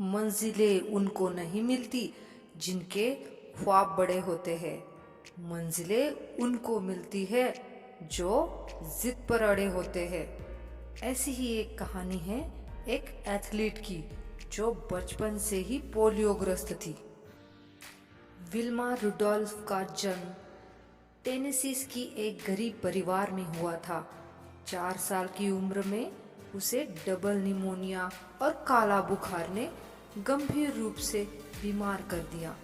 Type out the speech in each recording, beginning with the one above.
मंजिलें उनको नहीं मिलती जिनके ख्वाब बड़े होते हैं। मंजिलें उनको मिलती है जो जिद पर अड़े होते हैं। ऐसी ही एक कहानी है एक एथलीट की जो बचपन से ही पोलियोग्रस्त थी। विल्मा रुडोल्फ का जन्म टेनेसी की एक गरीब परिवार में हुआ था। 4 साल की उम्र में उसे डबल निमोनिया और काला बुखार ने गंभीर रूप से बीमार कर दिया।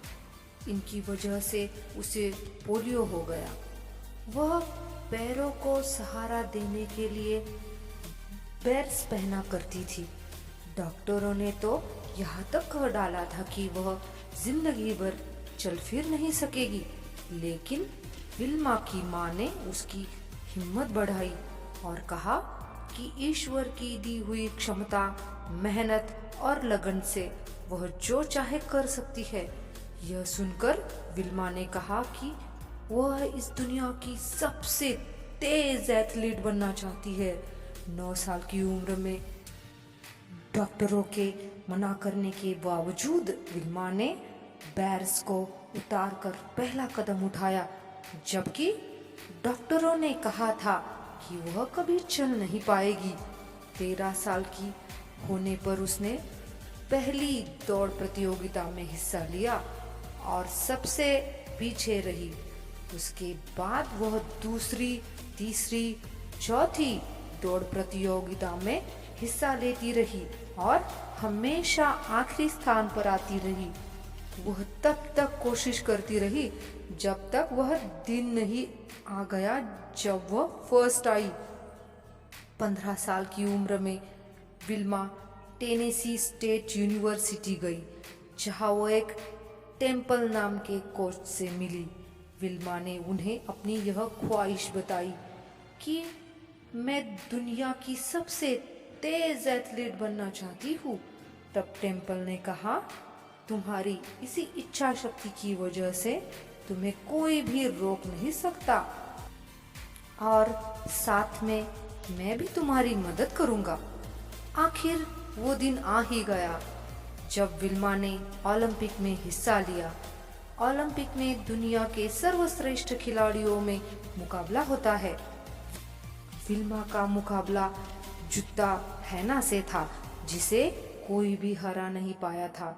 इनकी वजह से उसे पोलियो हो गया। वह पैरों को सहारा देने के लिए पैर्स पहना करती थी। डॉक्टरों ने तो यहाँ तक कह डाला था कि वह जिंदगी भर चल फिर नहीं सकेगी, लेकिन विल्मा की माँ ने उसकी हिम्मत बढ़ाई और कहा कि ईश्वर की दी हुई क्षमता, मेहनत और लगन से वह जो चाहे कर सकती है। यह सुनकर विल्मा ने कहा कि वह इस दुनिया की सबसे तेज एथलीट बनना चाहती है। 9 साल की उम्र में डॉक्टरों के मना करने के बावजूद विल्मा ने बैर्स को उतारकर पहला कदम उठाया, जबकि डॉक्टरों ने कहा था कि वह कभी चल नहीं पाएगी। 13 साल की होने पर उसने पहली दौड़ प्रतियोगिता में हिस्सा लिया और सबसे पीछे रही। उसके बाद वह दूसरी, तीसरी, चौथी दौड़ प्रतियोगिता में हिस्सा लेती रही और हमेशा आखिरी स्थान पर आती रही। वह तब तक कोशिश करती रही जब तक वह दिन नहीं आ गया जब वह फर्स्ट आई। 15 साल की उम्र में विल्मा टेनेसी स्टेट यूनिवर्सिटी गई, जहां वो एक टेम्पल नाम के कोच से मिली। विल्मा ने उन्हें अपनी यह ख्वाहिश बताई कि मैं दुनिया की सबसे तेज एथलीट बनना चाहती हूँ। तब टेम्पल ने कहा, तुम्हारी इसी इच्छा शक्ति की वजह से तुम्हें कोई भी रोक नहीं सकता और साथ में मैं भी तुम्हारी मदद करूंगा। आखिर वो दिन आ ही गया जब विल्मा ने ओलंपिक में हिस्सा लिया। ओलंपिक में दुनिया के सर्वश्रेष्ठ खिलाड़ियों में मुकाबला होता है। विल्मा का मुकाबला जुत्ता हैना से था, जिसे कोई भी हरा नहीं पाया था।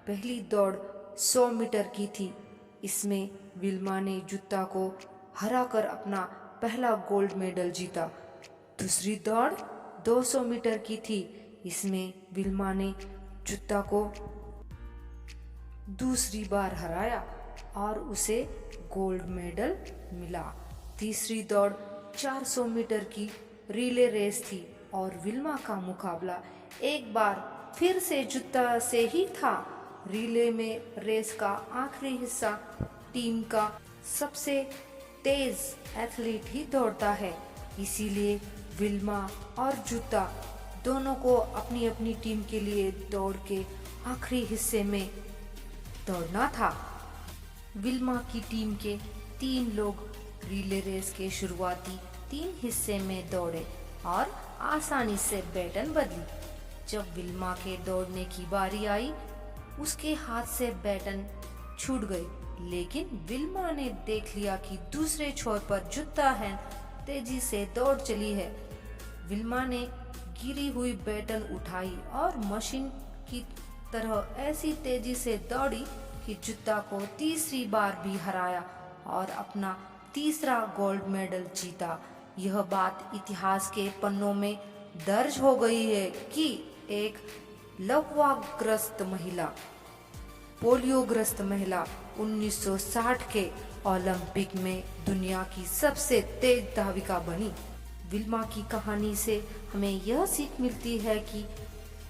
पहली दौड़ 100 मीटर की थी। इसमें विल्मा ने जुत्ता को हराकर अपना पहला गोल्ड मेडल जीता। दूसरी दौड़ 200 मीटर की थी। इसमें विल्मा ने जुत्ता को दूसरी बार हराया और उसे गोल्ड मेडल मिला। तीसरी दौड़ 400 मीटर की रिले रेस थी और विल्मा का मुकाबला एक बार फिर से जुत्ता से ही था। रिले में रेस का आखिरी हिस्सा टीम का सबसे तेज एथलीट ही दौड़ता है, इसीलिए विल्मा और जुत्ता दोनों को अपनी अपनी टीम के लिए दौड़ के आखिरी हिस्से में दौड़ना था। विल्मा की टीम के 3 लोग रिले रेस के शुरुआती 3 हिस्से में दौड़े और आसानी से बैटन बदली। जब विल्मा के दौड़ने की बारी आई, उसके हाथ से बैटन छूट गई, लेकिन विल्मा ने देख लिया कि दूसरे छोर पर जुत्ता है तेजी से दौड़ चली है। विल्मा ने गिरी हुई बैटन उठाई और मशीन की तरह ऐसी तेजी से दौड़ी कि जुत्ता को तीसरी बार भी हराया और अपना तीसरा गोल्ड मेडल जीता। यह बात इतिहास के पन्नों में दर्ज हो गई है कि एक लकवाग्रस्त महिला, पोलियोग्रस्त महिला 1960 के ओलंपिक में दुनिया की सबसे तेज धाविका बनी। विल्मा की कहानी से हमें यह सीख मिलती है कि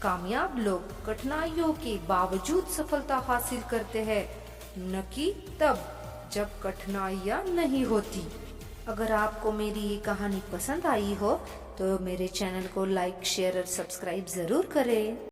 कामयाब लोग कठिनाइयों के बावजूद सफलता हासिल करते हैं, न कि तब जब कठिनाइयाँ नहीं होती। अगर आपको मेरी ये कहानी पसंद आई हो तो मेरे चैनल को लाइक, शेयर और सब्सक्राइब ज़रूर करें।